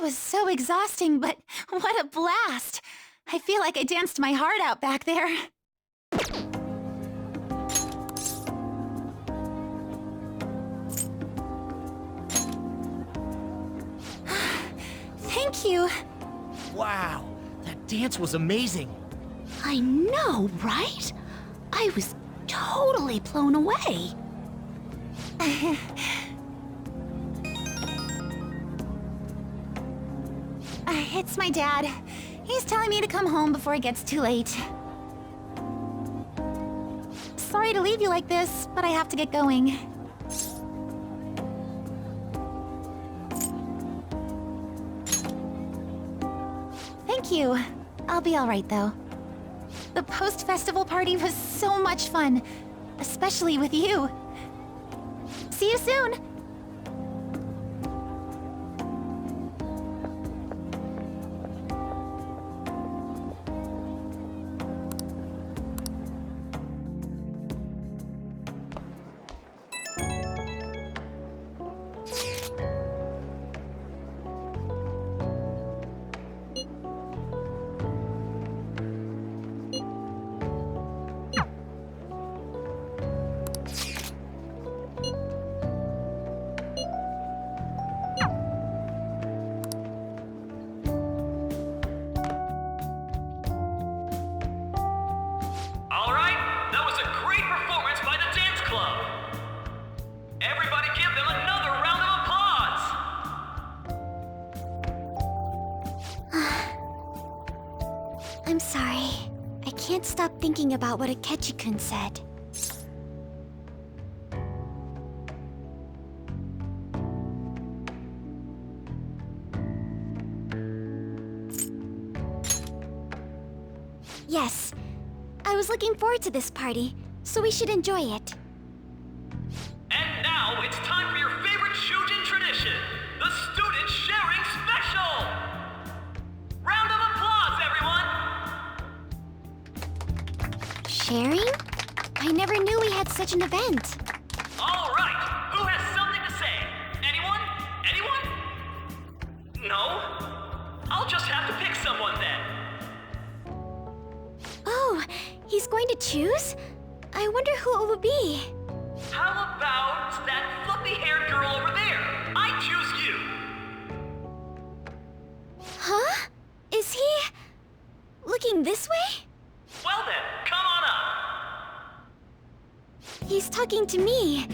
was so exhausting, but what a blast! I feel like I danced my heart out back there. Thank you. Wow, that dance was amazing. I know, right? I was totally blown away. It's my dad. He's telling me to come home before it gets too late. Sorry to leave you like this, but I have to get going. Thank you. I'll be all right, though. The post-festival party was so much fun, especially with you. See you soon! I'm sorry. I can't stop thinking about what Akechi-kun said. Yes. I was looking forward to this party, so we should enjoy it. And now it's time for your favorite Shujin tradition, the Student Sharing Special! Round of applause, everyone! Sharing? I never knew we had such an event. All right, who has something to say? Anyone? Anyone? No? I'll just have to pick someone then. Oh, he's going to choose? I wonder who it will be. How about that fluffy-haired girl over there? I choose you! Huh? Is he... looking this way? Well then, come on up! He's talking to me,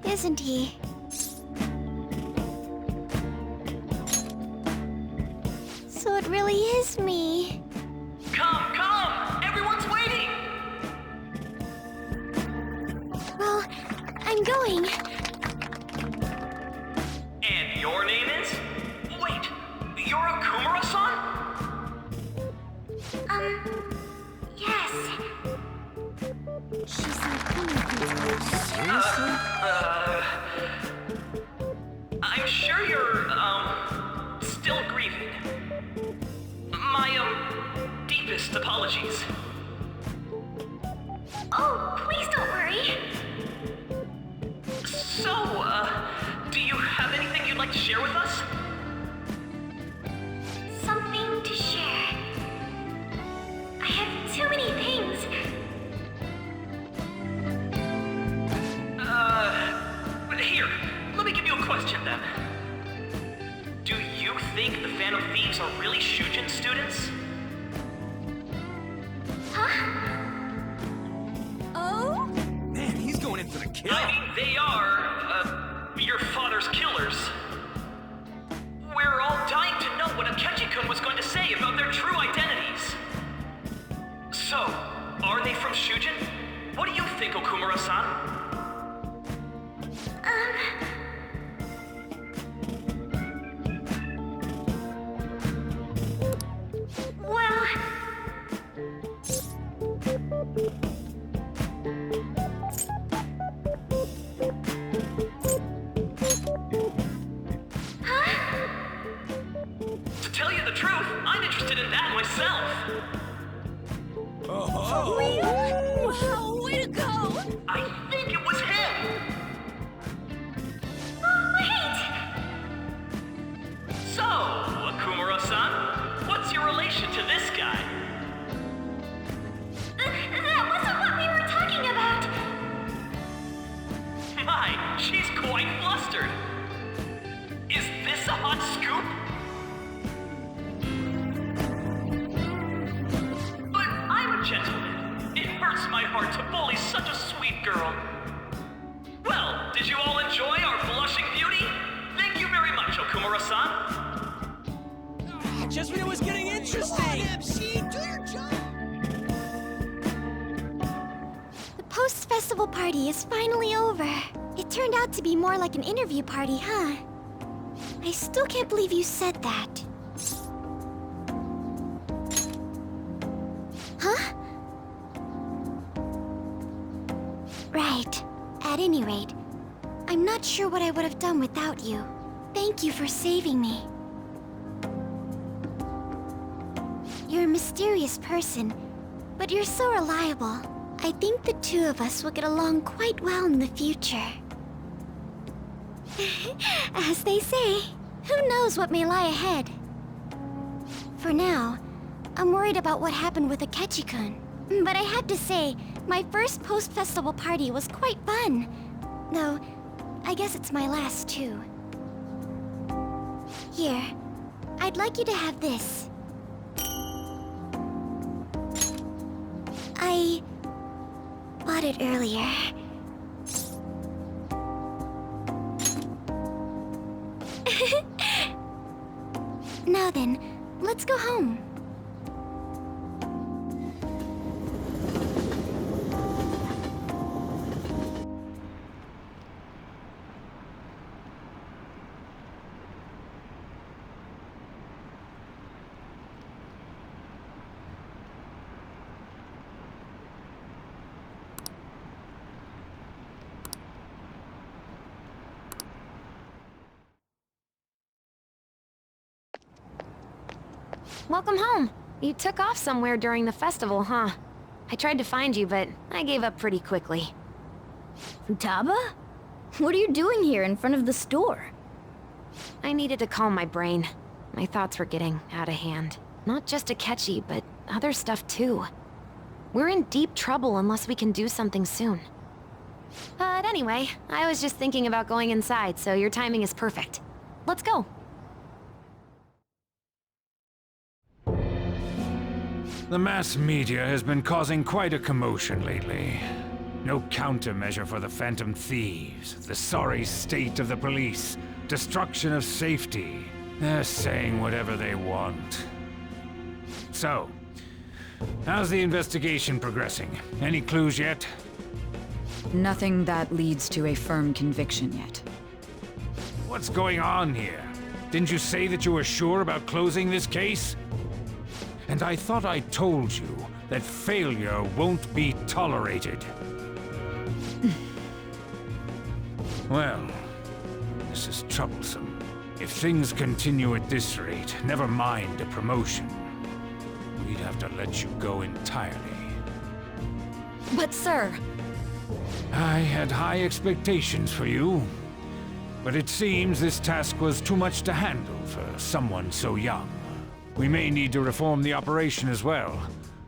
isn't he? So it really is me. Come, come! Everyone's waiting! Well, I'm going. And your name is? Wait, you're a Kumura-san? Yes. She's a I'm sure you're, still grieving. My, deepest apologies. Oh, please don't worry. So, do you have anything you'd like to share with us? Something to share. I have too many things. Here, let me give you a question then. Do you think the Phantom Thieves are really Shujin students? Huh? Oh? Man, he's going in for the kill. I mean, they are, your father's killers. We're all dying to know what Akechi-kun was going to say about their true identities. So, are they from Shujin? What do you think, Okumura-san? Well... To tell you the truth, I'm interested in that myself. Oh. Wow, way to go! I think it was him. Oh, wait! So, my heart to bully such a sweet girl. Well, did you all enjoy our blushing beauty? Thank you very much, Okumura-san. Just when it was getting interesting! MC, do your job! The post-festival party is finally over. It turned out to be more like an interview party, huh? I still can't believe you said that. Huh? Right. At any rate, I'm not sure what I would have done without you. Thank you for saving me. You're a mysterious person, but you're so reliable. I think the two of us will get along quite well in the future. As they say, who knows what may lie ahead? For now, I'm worried about what happened with Akechi-kun. But I have to say, my first post-festival party was quite fun. Though, I guess it's my last too. Here, I'd like you to have this. I bought it earlier. Now then, let's go home. Welcome home. You took off somewhere during the festival, huh? I tried to find you, but I gave up pretty quickly. Futaba? What are you doing here in front of the store? I needed to calm my brain. My thoughts were getting out of hand. Not just Akechi, but other stuff too. We're in deep trouble unless we can do something soon. But anyway, I was just thinking about going inside, so your timing is perfect. Let's go. The mass media has been causing quite a commotion lately. No countermeasure for the Phantom Thieves, the sorry state of the police, destruction of safety. They're saying whatever they want. So, how's the investigation progressing? Any clues yet? Nothing that leads to a firm conviction yet. What's going on here? Didn't you say that you were sure about closing this case? And I thought I told you that failure won't be tolerated. Well, this is troublesome. If things continue at this rate, never mind a promotion. We'd have to let you go entirely. But sir... I had high expectations for you. But it seems this task was too much to handle for someone so young. We may need to reform the operation as well,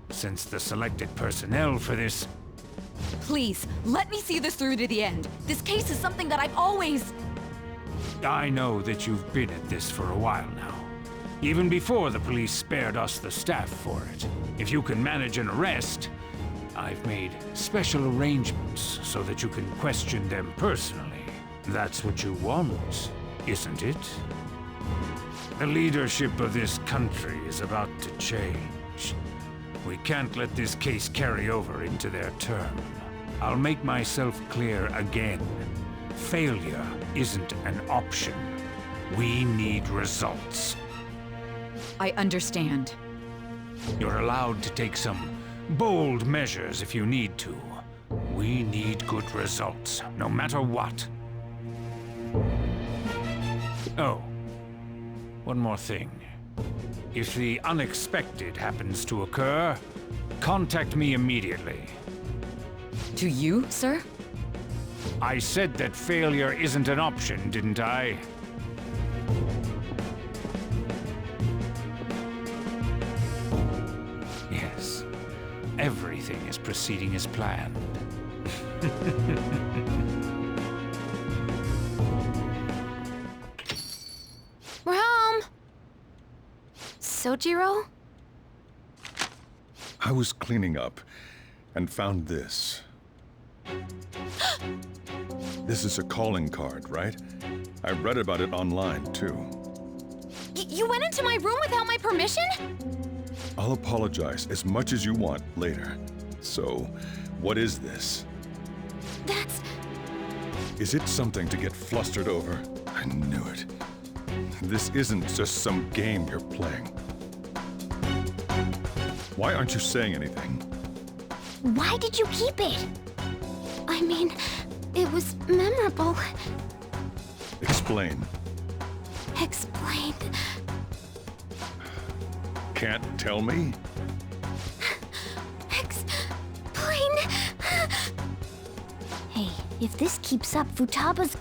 since the selected personnel for this... Please, let me see this through to the end. This case is something that I've always... I know that you've been at this for a while now. Even before the police spared us the staff for it. If you can manage an arrest, I've made special arrangements so that you can question them personally. That's what you want, isn't it? The leadership of this country is about to change. We can't let this case carry over into their term. I'll make myself clear again. Failure isn't an option. We need results. I understand. You're allowed to take some bold measures if you need to. We need good results, no matter what. Oh. One more thing. If the unexpected happens to occur, contact me immediately. To you, sir? I said that failure isn't an option, didn't I? Yes. Everything is proceeding as planned. We're home! Sojiro? I was cleaning up, and found this. This is a calling card, right? I read about it online, too. You went into my room without my permission? I'll apologize as much as you want later. So, what is this? That's... Is it something to get flustered over? I knew it. This isn't just some game you're playing. Why aren't you saying anything? Why did you keep it? I mean, it was memorable. Explain. Explain. Can't tell me? Explain. Hey, if this keeps up, Futaba's...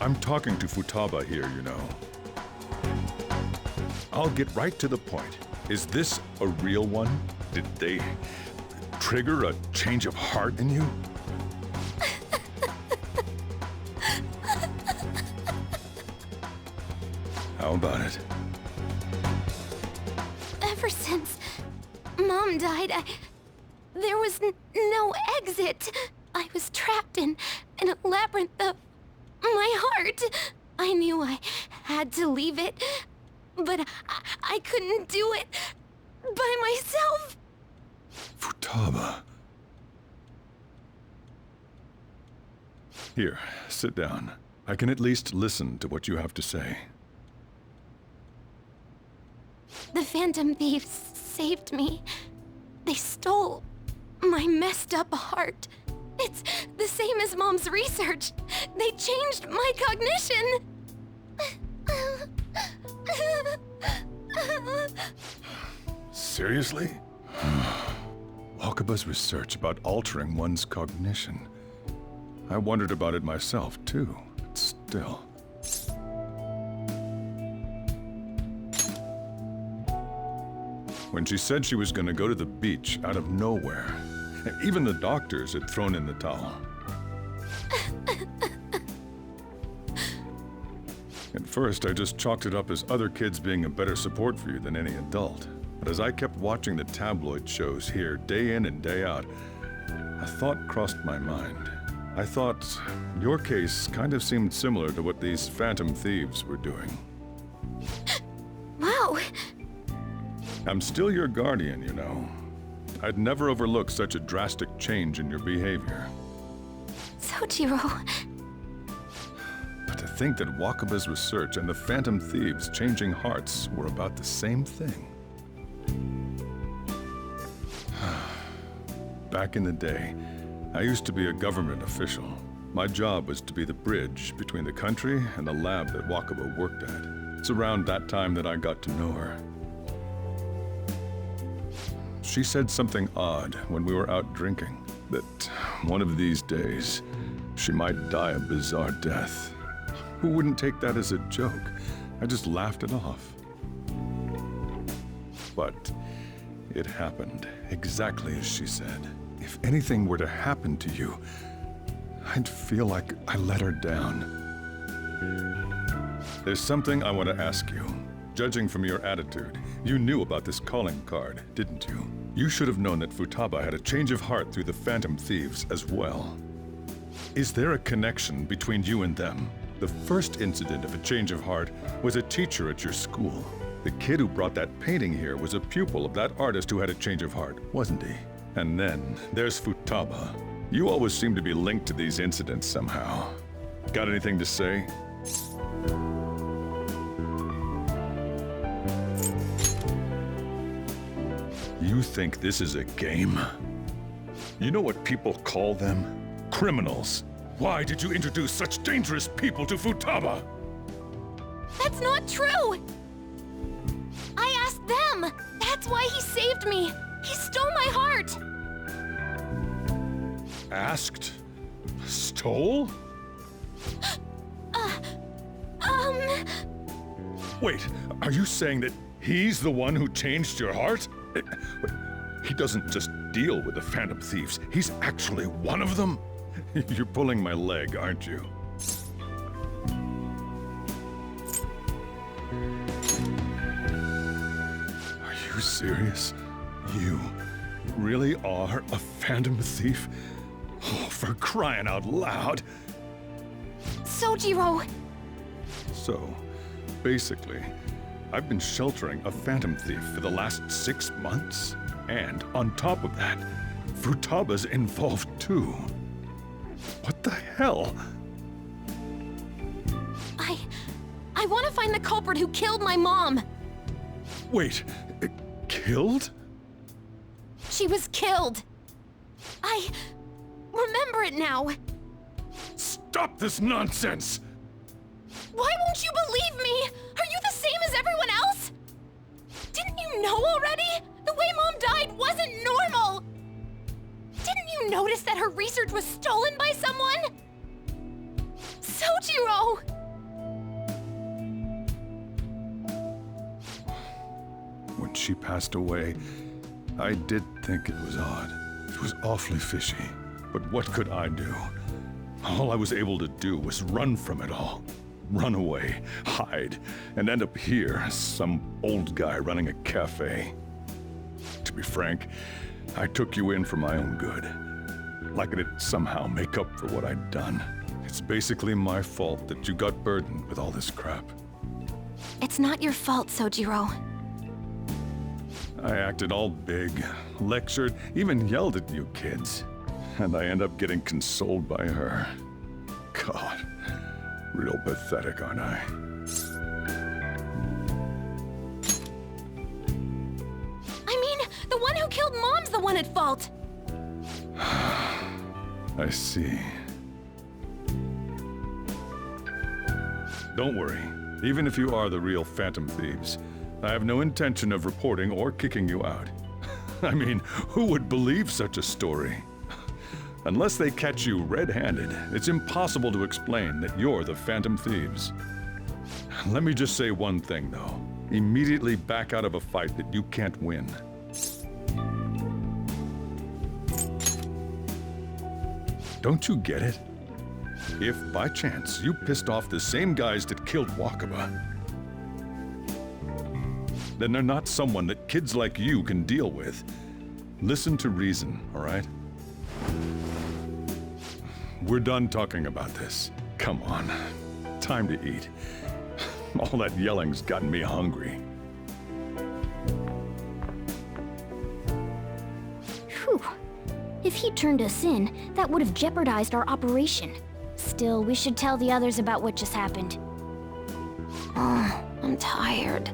I'm talking to Futaba here, you know. I'll get right to the point. Is this a real one? Did they trigger a change of heart in you? How about it? Ever since Mom died, there was no exit. I was trapped in a labyrinth of my heart. I knew I had to leave it, but I couldn't do it by myself. Futaba. Here, sit down. I can at least listen to what you have to say. The Phantom Thieves saved me. They stole my messed up heart. It's the same as Mom's research. They changed my cognition. Seriously? Wakaba's research about altering one's cognition. I wondered about it myself, too, but still. When she said she was going to go to the beach out of nowhere, even the doctors had thrown in the towel. At first, I just chalked it up as other kids being a better support for you than any adult. But as I kept watching the tabloid shows here day in and day out, a thought crossed my mind. I thought your case kind of seemed similar to what these Phantom Thieves were doing. Wow. I'm still your guardian, you know. I'd never overlook such a drastic change in your behavior. Sojiro. But to think that Wakaba's research and the Phantom Thieves changing hearts were about the same thing. Back in the day, I used to be a government official. My job was to be the bridge between the country and the lab that Wakaba worked at. It's around that time that I got to know her. She said something odd when we were out drinking, that one of these days, she might die a bizarre death. Who wouldn't take that as a joke? I just laughed it off. But it happened exactly as she said. If anything were to happen to you, I'd feel like I let her down. There's something I want to ask you. Judging from your attitude, you knew about this calling card, didn't you? You should have known that Futaba had a change of heart through the Phantom Thieves as well. Is there a connection between you and them? The first incident of a change of heart was a teacher at your school. The kid who brought that painting here was a pupil of that artist who had a change of heart, wasn't he? And then there's Futaba. You always seem to be linked to these incidents somehow. Got anything to say? You think this is a game? You know what people call them? Criminals. Why did you introduce such dangerous people to Futaba? That's not true! I asked them! That's why he saved me! He stole my heart! Asked? Stole? Wait, are you saying that he's the one who changed your heart? He doesn't just deal with the Phantom Thieves, he's actually one of them? You're pulling my leg, aren't you? you serious? You really are a phantom thief? Oh, for crying out loud! Sojiro! So, basically, I've been sheltering a phantom thief for the last 6 months. And on top of that, Futaba's involved too. What the hell? I want to find the culprit who killed my mom! Wait, killed? She was killed! I remember it now! Stop this nonsense! Why won't you believe me? Are you the same as everyone else? Didn't you know already? The way Mom died wasn't normal! Didn't you notice that her research was stolen by someone? Sojiro! When she passed away, I did think it was odd. It was awfully fishy. But what could I do? All I was able to do was run from it all. Run away, hide, and end up here as some old guy running a cafe. To be frank, I took you in for my own good. Like it'd somehow make up for what I'd done. It's basically my fault that you got burdened with all this crap. It's not your fault, Sojiro. I acted all big, lectured, even yelled at you kids. And I end up getting consoled by her. God, real pathetic, aren't I? I mean, the one who killed Mom's the one at fault! I see. Don't worry. Even if you are the real phantom thieves, I have no intention of reporting or kicking you out. I mean, who would believe such a story? Unless they catch you red-handed, it's impossible to explain that you're the phantom thieves. Let me just say one thing, though. Immediately back out of a fight that you can't win. Don't you get it? If, by chance, you pissed off the same guys that killed Wakaba, then they're not someone that kids like you can deal with. Listen to reason, all right? We're done talking about this. Come on. Time to eat. All that yelling's gotten me hungry. Whew. If he turned us in, that would have jeopardized our operation. Still, we should tell the others about what just happened. Oh, I'm tired.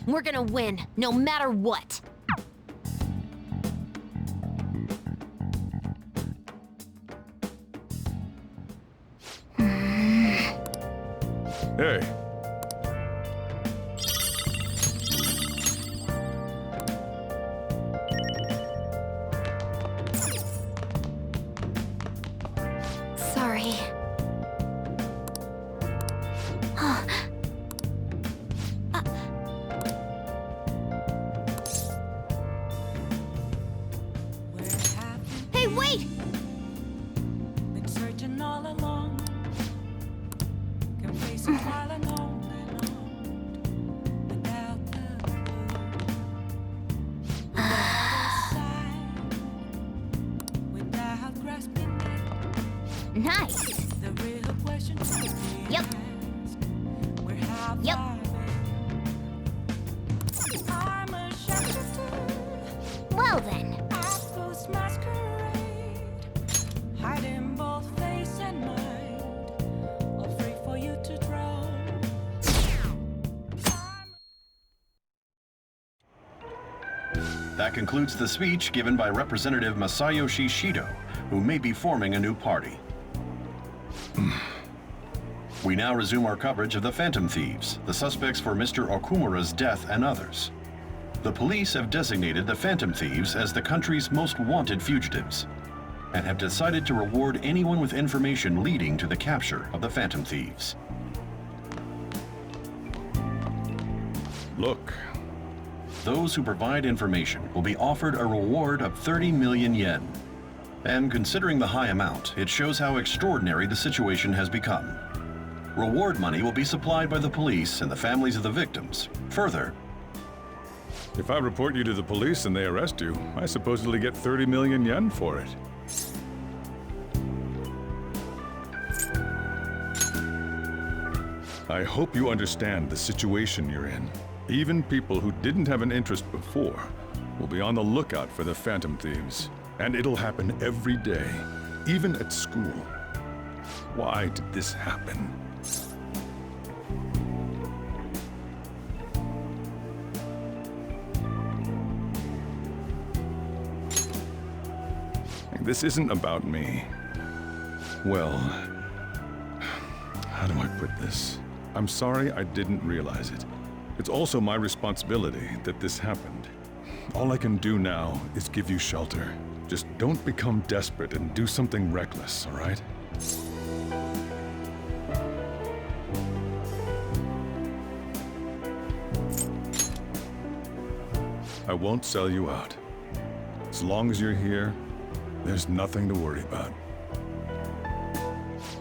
We're gonna win, no matter what. Hey. Sorry. Hey, wait! Been searching all along. Can face it while I know Nice. The real question Yep. Yep. I'm a shapeshifter. Well then. Outpost masquerade. Hiding both face and mind. All free for you to draw. That concludes the speech given by Representative Masayoshi Shido, who may be forming a new party. We now resume our coverage of the Phantom Thieves, the suspects for Mr. Okumura's death and others. The police have designated the Phantom Thieves as the country's most wanted fugitives, and have decided to reward anyone with information leading to the capture of the Phantom Thieves. Look. Those who provide information will be offered a reward of 30 million yen. And considering the high amount, it shows how extraordinary the situation has become. Reward money will be supplied by the police and the families of the victims. Further, If I report you to the police and they arrest you, I supposedly get 30 million yen for it. I hope you understand the situation you're in. Even people who didn't have an interest before will be on the lookout for the Phantom Thieves. And it'll happen every day, even at school. Why did this happen? This isn't about me. Well, how do I put this? I'm sorry I didn't realize it. It's also my responsibility that this happened. All I can do now is give you shelter. Just don't become desperate and do something reckless, all right? I won't sell you out. As long as you're here, there's nothing to worry about.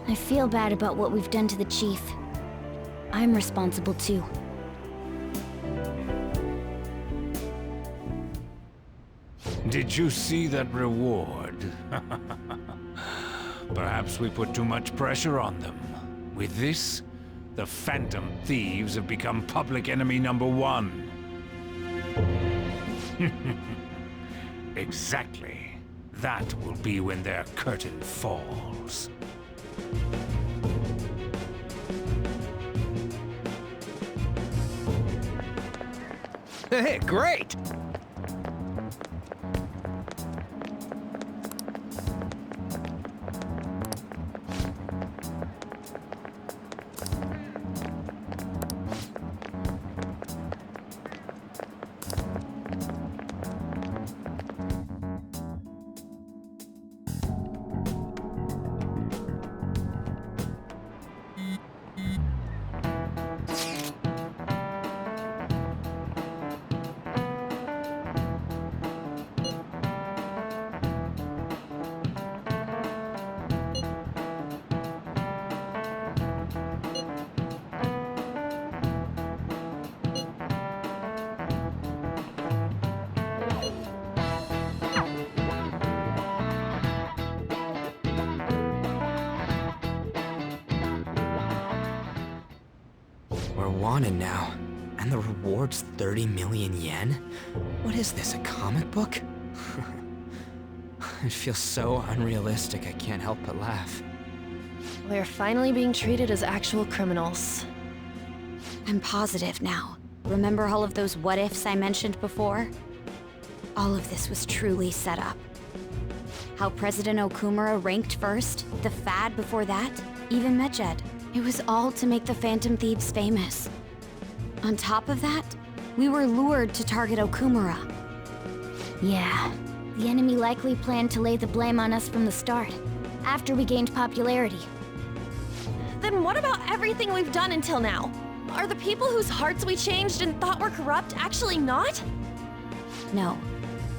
I feel bad about what we've done to the chief. I'm responsible too. Did you see that reward? Perhaps we put too much pressure on them. With this, the Phantom Thieves have become public enemy #1. Exactly. That will be when their curtain falls. Hey, great! We're wanted now, and the reward's 30 million yen? What is this, a comic book? It feels so unrealistic I can't help but laugh. We're finally being treated as actual criminals. I'm positive now. Remember all of those what-ifs I mentioned before? All of this was truly set up. How President Okumura ranked first, the Fad before that, even Medjed. It was all to make the Phantom Thieves famous. On top of that, we were lured to target Okumura. Yeah, the enemy likely planned to lay the blame on us from the start, after we gained popularity. Then what about everything we've done until now? Are the people whose hearts we changed and thought were corrupt actually not? No,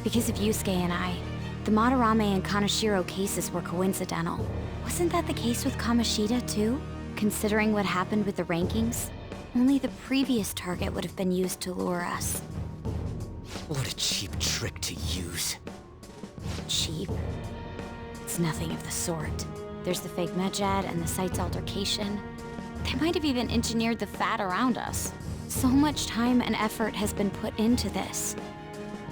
because of Yusuke and I. The Madarame and Kaneshiro cases were coincidental. Wasn't that the case with Kamoshida, too? Considering what happened with the rankings, only the previous target would have been used to lure us. What a cheap trick to use. Cheap? It's nothing of the sort. There's the fake Medjad and the site's altercation. They might have even engineered the fat around us. So much time and effort has been put into this.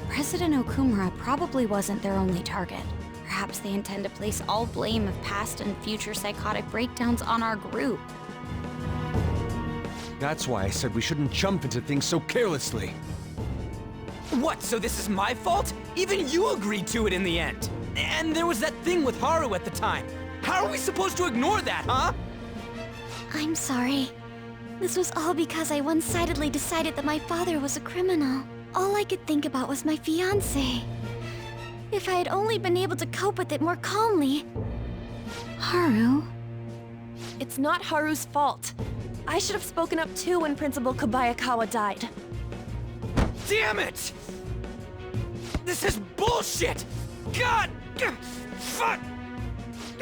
President Okumura probably wasn't their only target. Perhaps they intend to place all blame of past and future psychotic breakdowns on our group. That's why I said we shouldn't jump into things so carelessly. What, so this is my fault? Even you agreed to it in the end. And there was that thing with Haru at the time. How are we supposed to ignore that, huh? I'm sorry. This was all because I one-sidedly decided that my father was a criminal. All I could think about was my fiancé. If I had only been able to cope with it more calmly. Haru? It's not Haru's fault. I should have spoken up too when Principal Kobayakawa died. Damn it! This is bullshit! God! Fuck!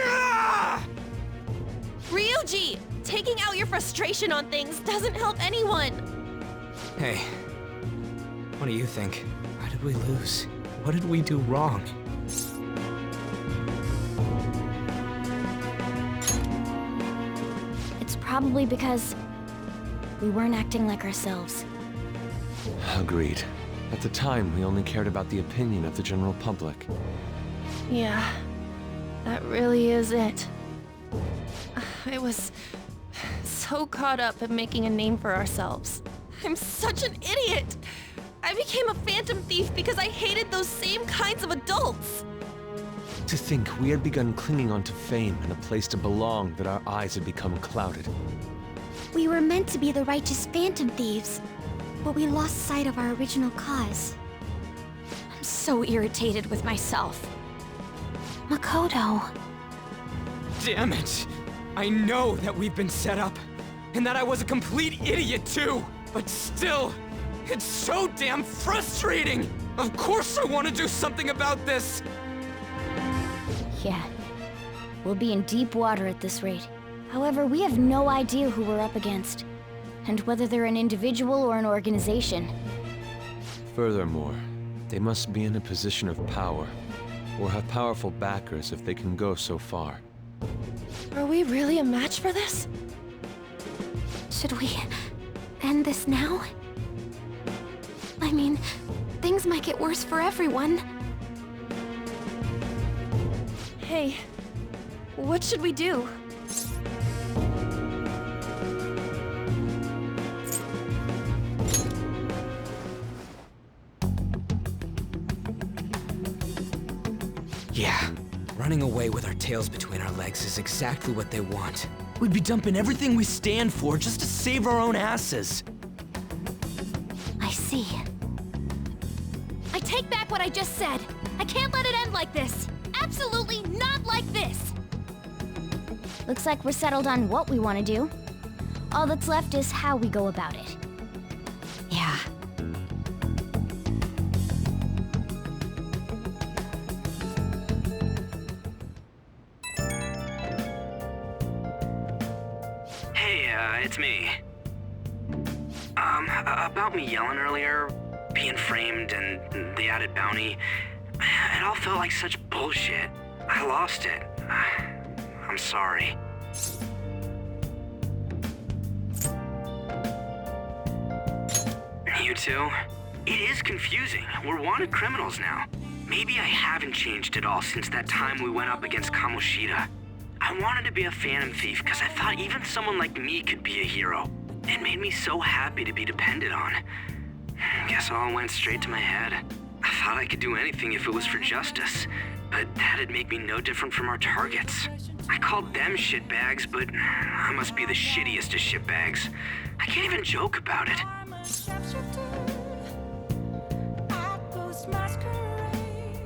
Ah! Ryuji! Taking out your frustration on things doesn't help anyone! Hey, what do you think? Why did we lose? What did we do wrong? It's probably because we weren't acting like ourselves. Agreed. At the time, we only cared about the opinion of the general public. Yeah, that really is it. I was so caught up in making a name for ourselves. I'm such an idiot! I became a phantom thief because I hated those same kinds of adults! To think we had begun clinging onto fame and a place to belong that our eyes had become clouded. We were meant to be the righteous phantom thieves, but we lost sight of our original cause. I'm so irritated with myself. Makoto. Damn it! I know that we've been set up, and that I was a complete idiot too! But still, it's so damn frustrating! Of course I want to do something about this! Yeah. We'll be in deep water at this rate. However, we have no idea who we're up against, and whether they're an individual or an organization. Furthermore, they must be in a position of power, or have powerful backers if they can go so far. Are we really a match for this? Should we end this now? I mean, things might get worse for everyone. Hey, what should we do? Yeah, running away with our tails between our legs is exactly what they want. We'd be dumping everything we stand for just to save our own asses. I see. I take back what I just said. I can't let it end like this. Absolutely not like this. Looks like we're settled on what we want to do. All that's left is how we go about it. Yeah. Hey, it's me. About me yelling earlier, being framed, and the added bounty, it all felt like such bullshit. I lost it. I'm sorry. You too? It is confusing. We're wanted criminals now. Maybe I haven't changed at all since that time we went up against Kamoshida. I wanted to be a phantom thief because I thought even someone like me could be a hero. It made me so happy to be depended on. Guess it all went straight to my head. I thought I could do anything if it was for justice, but that'd make me no different from our targets. I called them shitbags, but I must be the shittiest of shitbags. I can't even joke about it. I'm a shapeshifter. I post masquerade,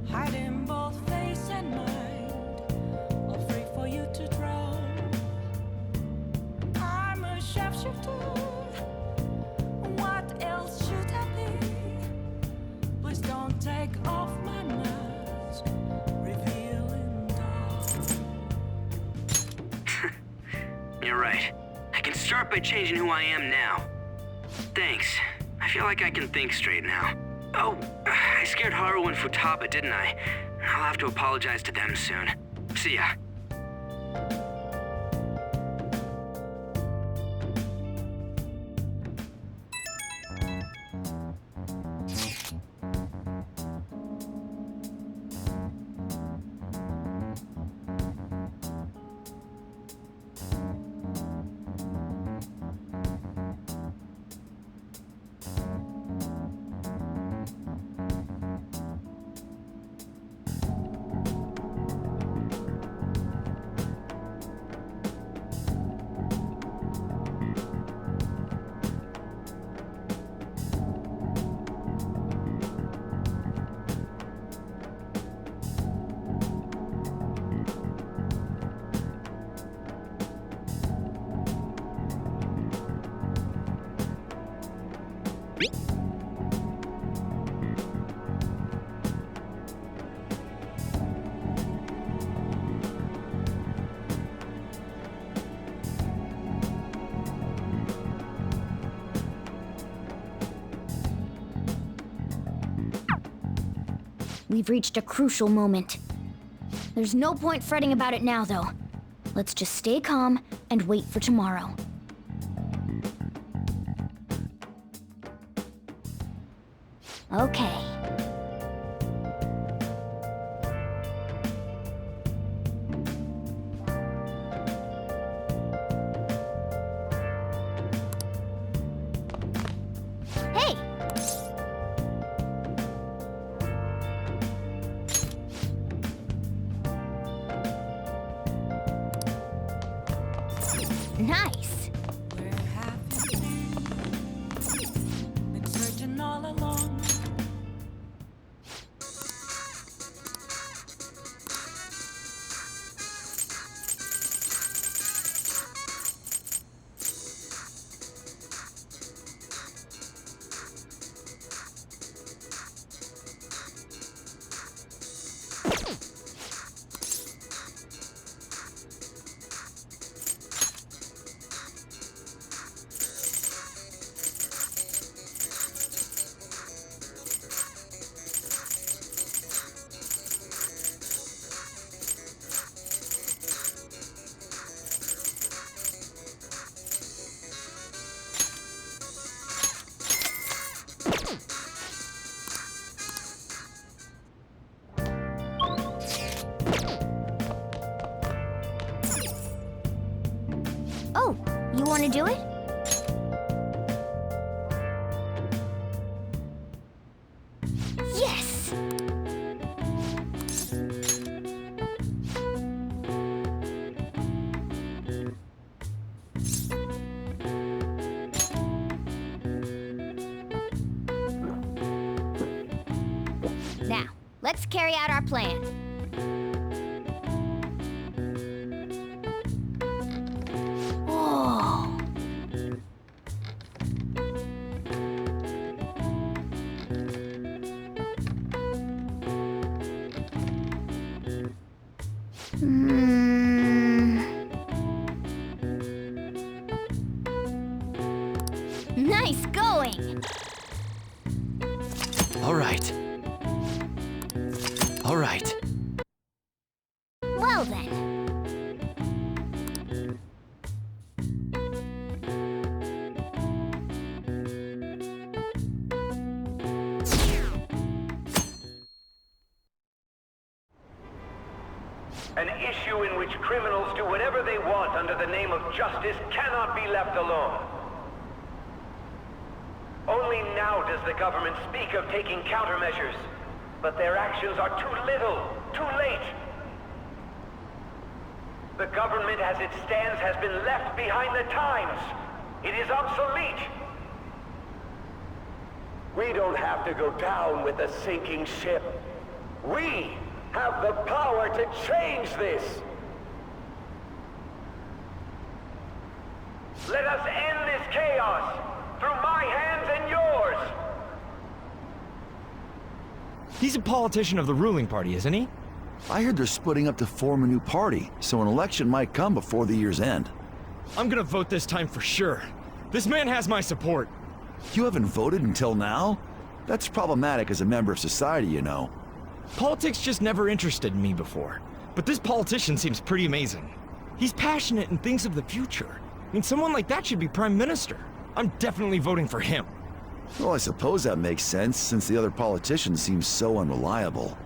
hiding both face and mind, all free for you to drown. I'm a shapeshifter. What else should I be? Please don't take off my mask, revealing dark. You're right. I can start by changing who I am now. Thanks. I feel like I can think straight now. Oh, I scared Haru and Futaba, didn't I? I'll have to apologize to them soon. See ya. We've reached a crucial moment. There's no point fretting about it now, though. Let's just stay calm and wait for tomorrow. Okay. Hey! Nice! Where have you been searching all along? Oh, you want to do it? Yes! Now, let's carry out our plan. Oh. Nice going! All right. All right. Well then. An issue in which criminals do whatever they want under the name of justice cannot be left alone. Only now does the government speak of taking countermeasures, but their actions are too little, too late. The government as it stands has been left behind the times. It is obsolete. We don't have to go down with the sinking ship. We have the power to change this. Let us end this chaos through my hands and yours. He's a politician of the ruling party, isn't he? I heard they're splitting up to form a new party, so an election might come before the year's end. I'm gonna vote this time for sure. This man has my support. You haven't voted until now? That's problematic as a member of society, you know. Politics just never interested me before, but this politician seems pretty amazing. He's passionate and thinks of the future. I mean, someone like that should be Prime Minister. I'm definitely voting for him. Well, I suppose that makes sense, since the other politicians seem so unreliable.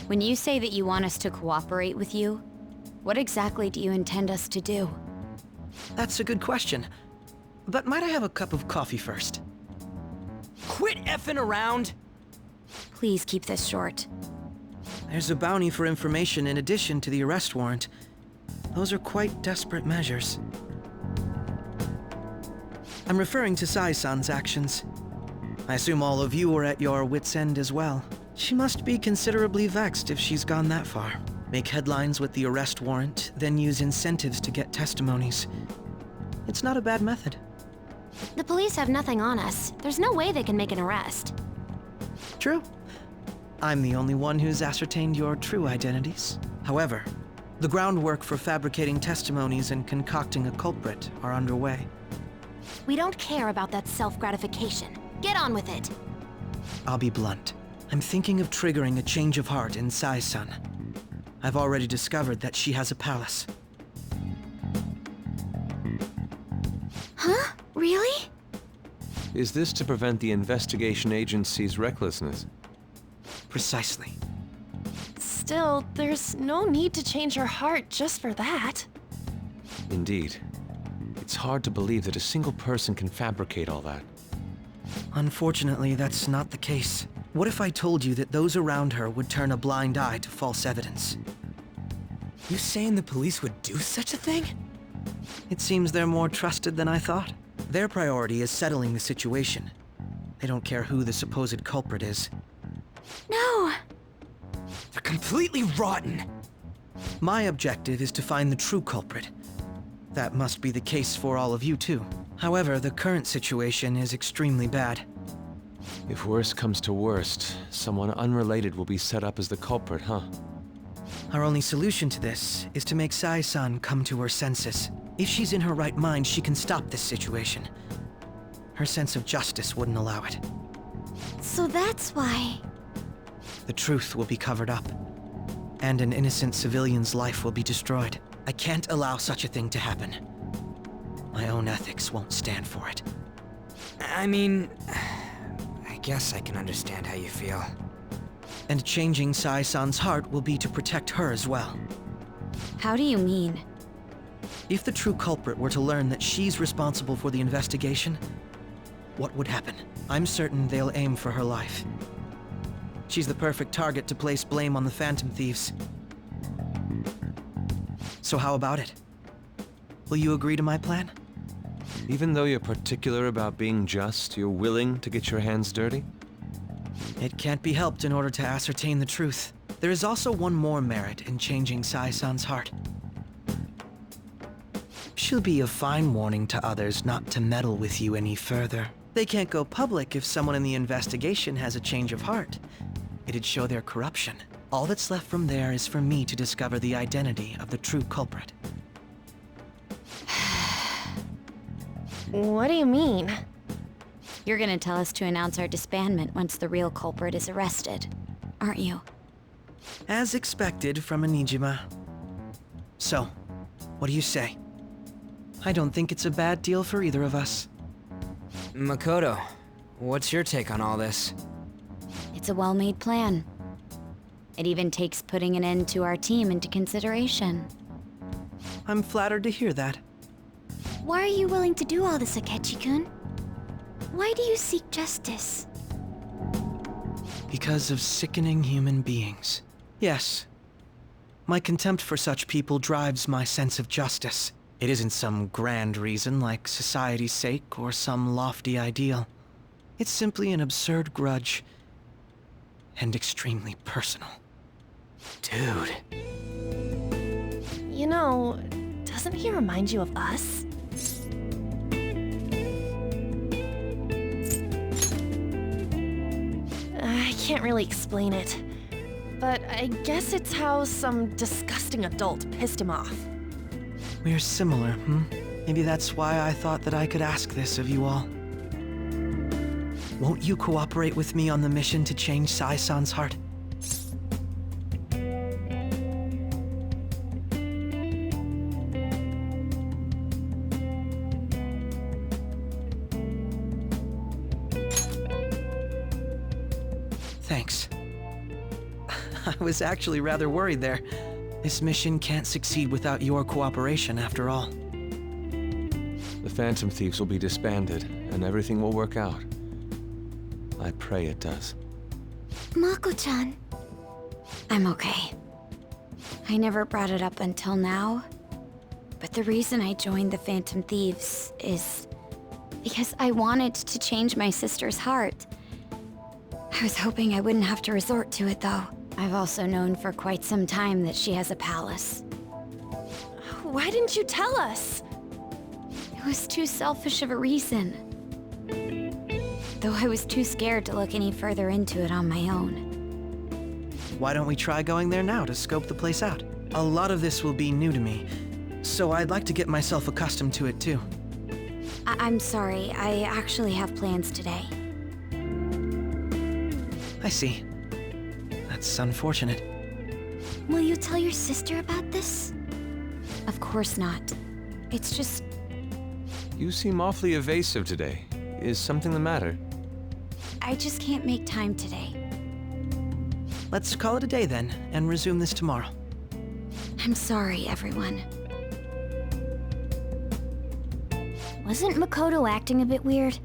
When you say that you want us to cooperate with you, what exactly do you intend us to do? That's a good question. But might I have a cup of coffee first? Quit effing around! Please keep this short. There's a bounty for information in addition to the arrest warrant. Those are quite desperate measures. I'm referring to Sai-san's actions. I assume all of you are at your wits' end as well. She must be considerably vexed if she's gone that far. Make headlines with the arrest warrant, then use incentives to get testimonies. It's not a bad method. The police have nothing on us. There's no way they can make an arrest. True. I'm the only one who's ascertained your true identities. However, the groundwork for fabricating testimonies and concocting a culprit are underway. We don't care about that self-gratification. Get on with it. I'll be blunt. I'm thinking of triggering a change of heart in Sai-san. I've already discovered that she has a palace. Huh? Really? Is this to prevent the investigation agency's recklessness? Precisely. Still, there's no need to change her heart just for that. Indeed. It's hard to believe that a single person can fabricate all that. Unfortunately, that's not the case. What if I told you that those around her would turn a blind eye to false evidence? You saying the police would do such a thing? It seems they're more trusted than I thought. Their priority is settling the situation. They don't care who the supposed culprit is. No! They're completely rotten! My objective is to find the true culprit. That must be the case for all of you too. However, the current situation is extremely bad. If worst comes to worst, someone unrelated will be set up as the culprit, huh? Our only solution to this is to make Sai-san come to her senses. If she's in her right mind, she can stop this situation. Her sense of justice wouldn't allow it. So that's why... The truth will be covered up, and an innocent civilian's life will be destroyed. I can't allow such a thing to happen. My own ethics won't stand for it. I mean... I guess I can understand how you feel. And changing Sai-san's heart will be to protect her as well. How do you mean? If the true culprit were to learn that she's responsible for the investigation, what would happen? I'm certain they'll aim for her life. She's the perfect target to place blame on the Phantom Thieves. So how about it? Will you agree to my plan? Even though you're particular about being just, you're willing to get your hands dirty? It can't be helped in order to ascertain the truth. There is also one more merit in changing Sai-san's heart. She'll be a fine warning to others not to meddle with you any further. They can't go public if someone in the investigation has a change of heart. It'd show their corruption. All that's left from there is for me to discover the identity of the true culprit. What do you mean? You're gonna tell us to announce our disbandment once the real culprit is arrested, aren't you? As expected from a Nijima. So, what do you say? I don't think it's a bad deal for either of us. Makoto, what's your take on all this? It's a well-made plan. It even takes putting an end to our team into consideration. I'm flattered to hear that. Why are you willing to do all this, Akechi-kun? Why do you seek justice? Because of sickening human beings. Yes. My contempt for such people drives my sense of justice. It isn't some grand reason like society's sake or some lofty ideal. It's simply an absurd grudge. And extremely personal. Dude. You know, doesn't he remind you of us? I can't really explain it, but I guess it's how some disgusting adult pissed him off. We're similar, hmm? Maybe that's why I thought that I could ask this of you all. Won't you cooperate with me on the mission to change Sai-san's heart? Thanks. I was actually rather worried there. This mission can't succeed without your cooperation, after all. The Phantom Thieves will be disbanded, and everything will work out. I pray it does. Mako-chan. I'm okay. I never brought it up until now, but the reason I joined the Phantom Thieves is because I wanted to change my sister's heart. I was hoping I wouldn't have to resort to it, though. I've also known for quite some time that she has a palace. Why didn't you tell us? It was too selfish of a reason. Though I was too scared to look any further into it on my own. Why don't we try going there now to scope the place out? A lot of this will be new to me, so I'd like to get myself accustomed to it too. I'm sorry, I actually have plans today. I see. That's unfortunate. Will you tell your sister about this? Of course not. It's just... You seem awfully evasive today. Is something the matter? I just can't make time today. Let's call it a day then, and resume this tomorrow. I'm sorry, everyone. Wasn't Makoto acting a bit weird?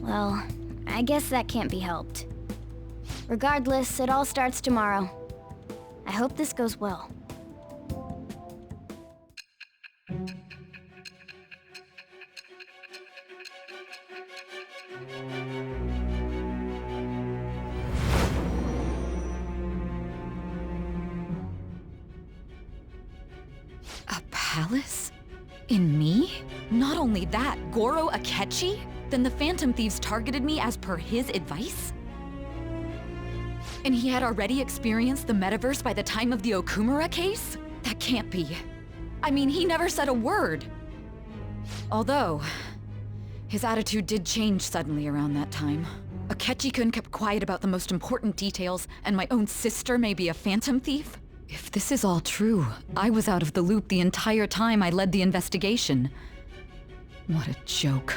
Well, I guess that can't be helped. Regardless, it all starts tomorrow. I hope this goes well. A palace? In me? Not only that, Goro Akechi? Then the Phantom Thieves targeted me as per his advice? And he had already experienced the metaverse by the time of the Okumura case? That can't be. I mean, he never said a word. Although, his attitude did change suddenly around that time. Akechi-kun kept quiet about the most important details, and my own sister may be a Phantom Thief? If this is all true, I was out of the loop the entire time I led the investigation. What a joke.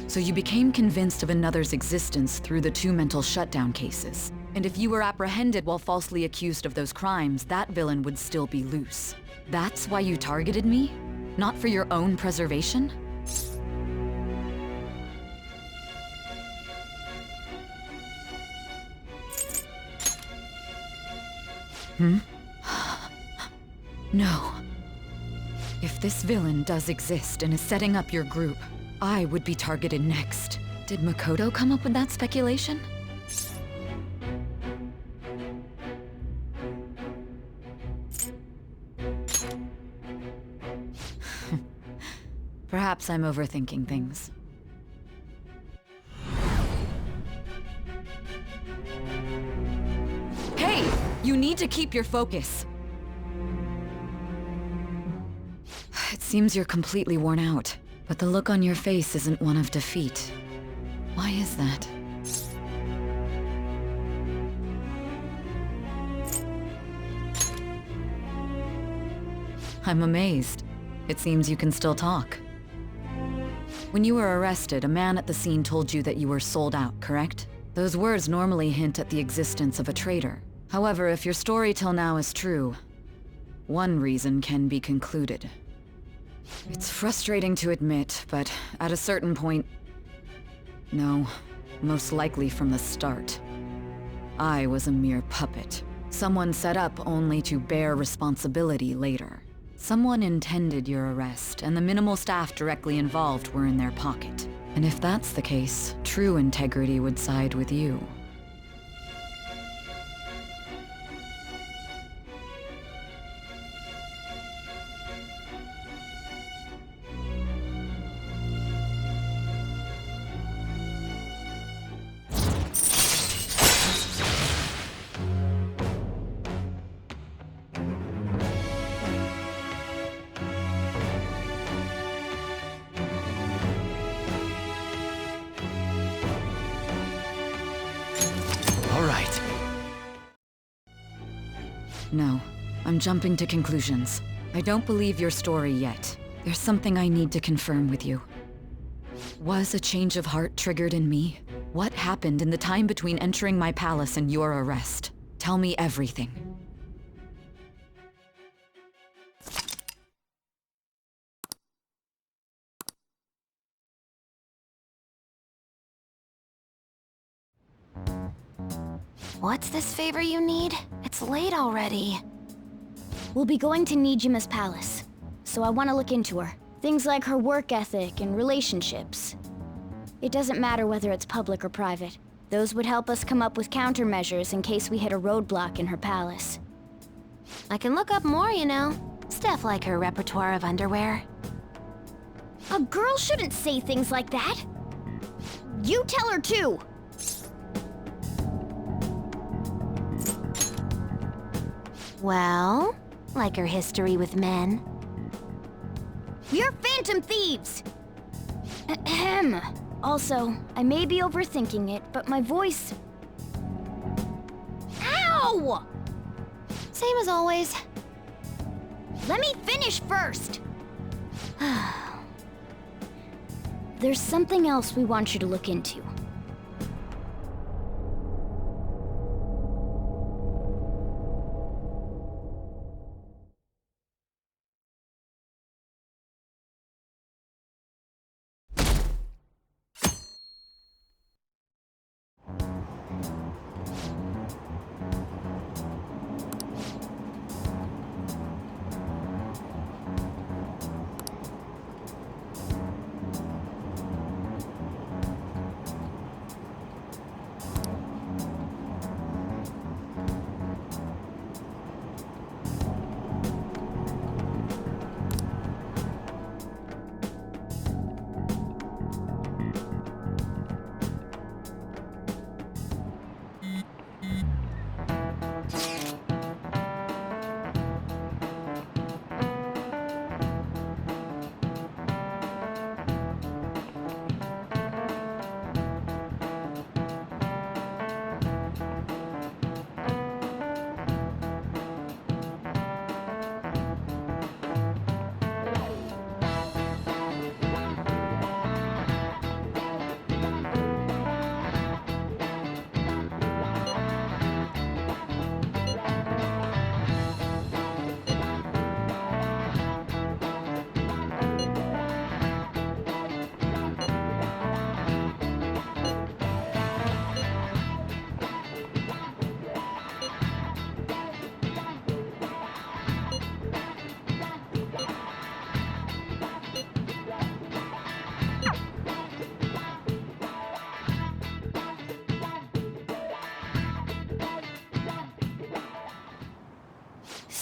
So you became convinced of another's existence through the 2 mental shutdown cases. And if you were apprehended while falsely accused of those crimes, that villain would still be loose. That's why you targeted me? Not for your own preservation? No. If this villain does exist and is setting up your group, I would be targeted next. Did Makoto come up with that speculation? Perhaps I'm overthinking things. Hey! You need to keep your focus. It seems you're completely worn out, but the look on your face isn't one of defeat. Why is that? I'm amazed. It seems you can still talk. When you were arrested, a man at the scene told you that you were sold out, correct? Those words normally hint at the existence of a traitor. However, if your story till now is true, one reason can be concluded. It's frustrating to admit, but at a certain point... No, most likely from the start. I was a mere puppet. Someone set up only to bear responsibility later. Someone intended your arrest, and the minimal staff directly involved were in their pocket. And if that's the case, true integrity would side with you. No, I'm jumping to conclusions. I don't believe your story yet. There's something I need to confirm with you. Was a change of heart triggered in me? What happened in the time between entering my palace and your arrest? Tell me everything. What's this favor you need? It's late already. We'll be going to Nijima's palace, so I want to look into her. Things like her work ethic and relationships. It doesn't matter whether it's public or private. Those would help us come up with countermeasures in case we hit a roadblock in her palace. I can look up more, you know. Stuff like her repertoire of underwear. A girl shouldn't say things like that. You tell her too. Well, like her history with men. We're phantom thieves! Ahem. Also, I may be overthinking it, but my voice... Ow! Same as always. Let me finish first! There's something else we want you to look into.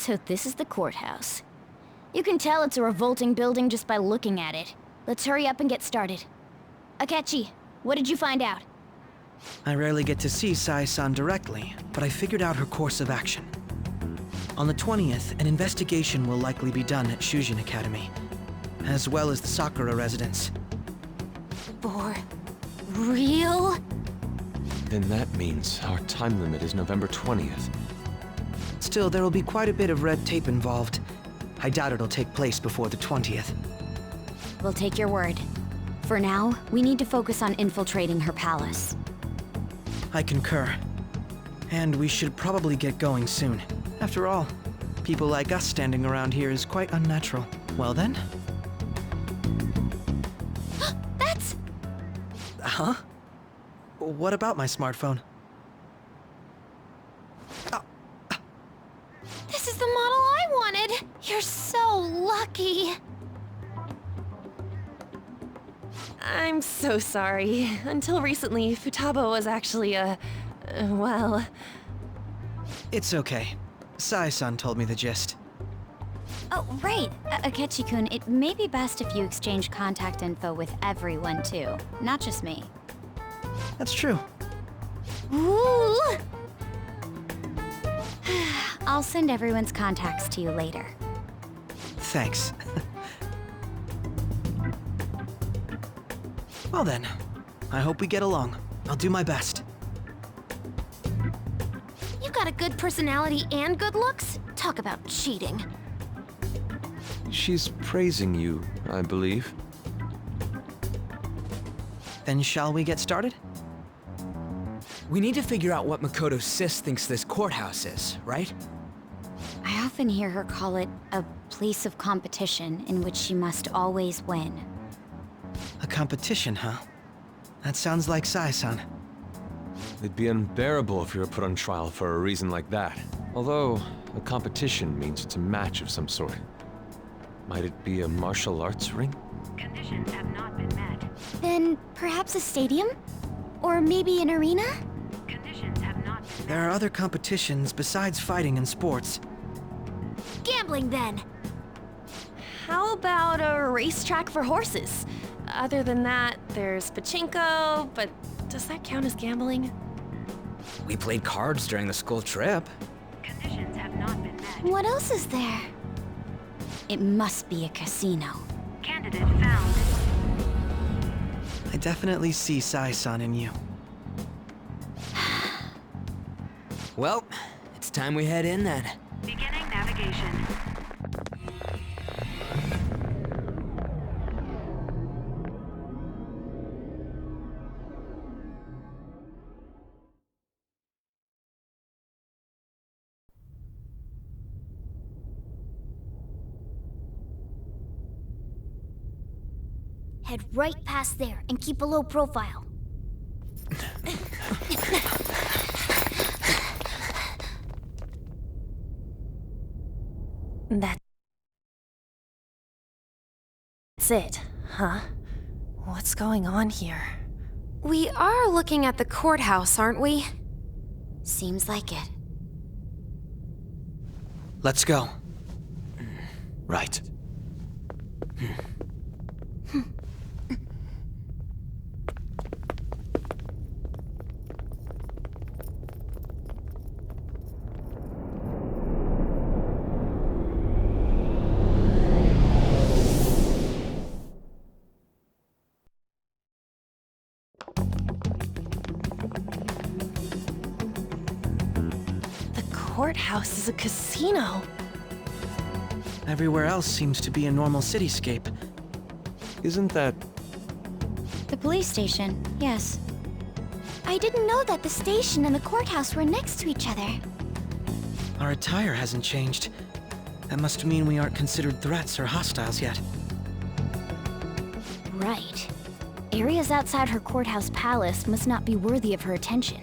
So this is the courthouse. You can tell it's a revolting building just by looking at it. Let's hurry up and get started. Akechi, what did you find out? I rarely get to see Sai-san directly, but I figured out her course of action. On the 20th, an investigation will likely be done at Shujin Academy, as well as the Sakura residence. For real? Then that means our time limit is November 20th. Still, there will be quite a bit of red tape involved. I doubt it'll take place before the 20th. We'll take your word. For now, we need to focus on infiltrating her palace. I concur. And we should probably get going soon. After all, people like us standing around here is quite unnatural. Well then? That's... Huh? What about my smartphone? This is the model I wanted! You're so lucky! I'm so sorry. Until recently, Futaba was actually well... It's okay. Sai-san told me the gist. Oh, right. Akechi-kun, it may be best if you exchange contact info with everyone, too. Not just me. That's true. Ooh! I'll send everyone's contacts to you later. Thanks. Well then, I hope we get along. I'll do my best. You You got a good personality and good looks? Talk about cheating. She's praising you, I believe. Then shall we get started? We need to figure out what Makoto Sis thinks this courthouse is, right? I often hear her call it a place of competition in which she must always win. A competition, huh? That sounds like Sai-san. It'd be unbearable if you were put on trial for a reason like that. Although, a competition means it's a match of some sort. Might it be a martial arts ring? Conditions have not been met. Then perhaps a stadium? Or maybe an arena? Conditions have not been met. There are other competitions besides fighting and sports. Gambling, then. How about a racetrack for horses? Other than that, there's pachinko, but does that count as gambling? We played cards during the school trip. Conditions have not been met. What else is there? It must be a casino. Candidate found. I definitely see Sai-san in you. Well, it's time we head in then. Beginning navigation. Head right past there and keep a low profile. That's it, huh? What's going on here? We are looking at the courthouse, aren't we? Seems like it. Let's go. Right. The courthouse is a casino. Everywhere else seems to be a normal cityscape. Isn't that... The police station, yes. I didn't know that the station and the courthouse were next to each other. Our attire hasn't changed. That must mean we aren't considered threats or hostiles yet. Right. Areas outside her courthouse palace must not be worthy of her attention.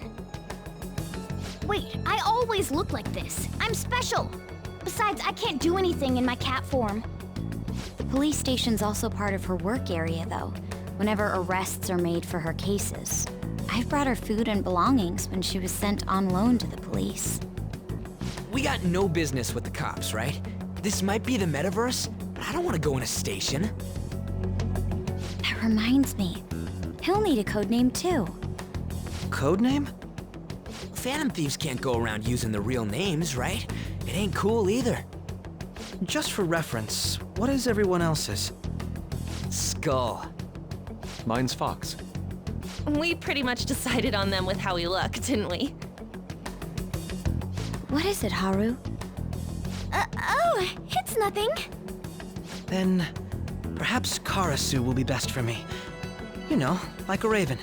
Wait, I always look like this. I'm special. Besides, I can't do anything in my cat form. The police station's also part of her work area, though, whenever arrests are made for her cases. I've brought her food and belongings when she was sent on loan to the police. We got no business with the cops, right? This might be the metaverse, but I don't want to go in a station. That reminds me. He'll need a codename, too. Codename? Phantom thieves can't go around using the real names, right? It ain't cool either. Just for reference, what is everyone else's? Skull. Mine's Fox. We pretty much decided on them with how we look, didn't we? What is it, Haru? Oh, it's nothing. Then, perhaps Karasu will be best for me. You know, like a raven.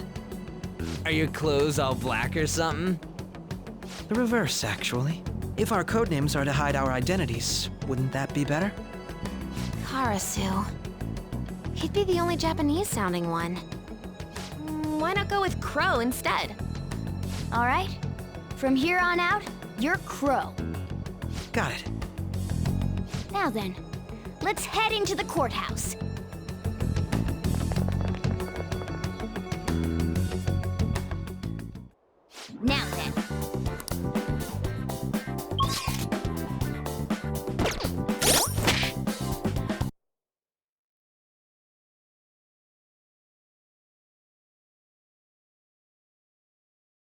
Are your clothes all black or something? The reverse, actually. If our codenames are to hide our identities, wouldn't that be better? Karasu. He'd be the only Japanese-sounding one. Why not go with Crow instead? All right. From here on out, you're Crow. Got it. Now then, let's head into the courthouse. Now,